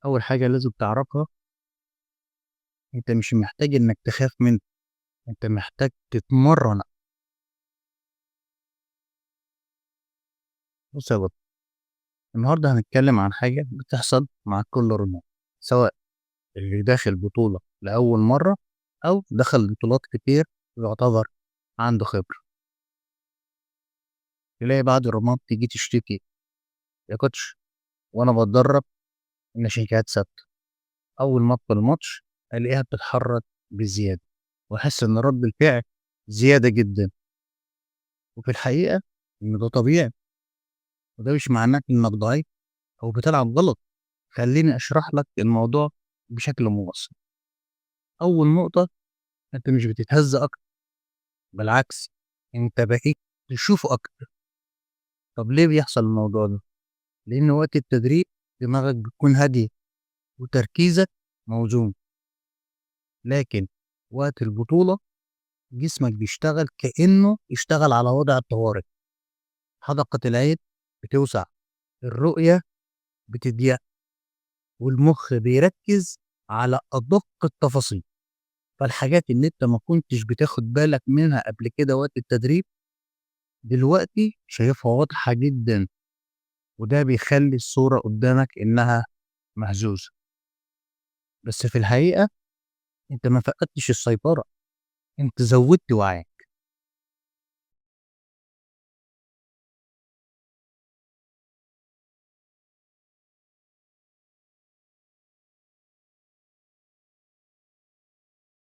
أول حاجة لازم تعرفها، أنت مش محتاج إنك تخاف منه، أنت محتاج تتمرّن. بُص يا بطل، النهارده هنتكلم عن حاجة بتحصل مع كل رُماة، سواء اللي داخل بطولة لأول مرّة أو دخل بطولات كتير ويعتبر عنده خبرة. تلاقي بعض الرُماة تيجي تشتكي: "يا كوتش وأنا باتدرّب النشيكات ثابتة، أول ما أدخل الماتش ألاقيها بتتحرك بزيادة وأحس إن رَد الفعل زيادة جدًا." وفي الحقيقة إن ده طبيعي، وده مش معناه إنك ضعيف أو بتلعب غلط. خلّيني أشرح لك الموضوع بشكل مبسّط. أول نقطة، أنت مش بتتهز أكتر، بالعكس أنت بقيت تشوفه أكتر. طب ليه بيحصل الموضوع ده؟ لإن وقت التدريب دماغك بتكون هادية وتركيزك موزون، لكن وقت البطولة جسمك بيشتغل كإنه يشتغل على وضع الطوارئ، حدقة العين بتوسع، الرؤية بتضيق، والمخ بيركّز على أدق التفاصيل. فالحاجات اللي أنت ما كنتش بتاخد بالك منها قبل كده وقت التدريب، دلوقتي شايفها واضحة جدًا، وده بيخلّي الصورة قدّامك إنها مهزوزة. بس في الحقيقة أنت ما فقدتش السيطرة، أنت زوّدت وعيك.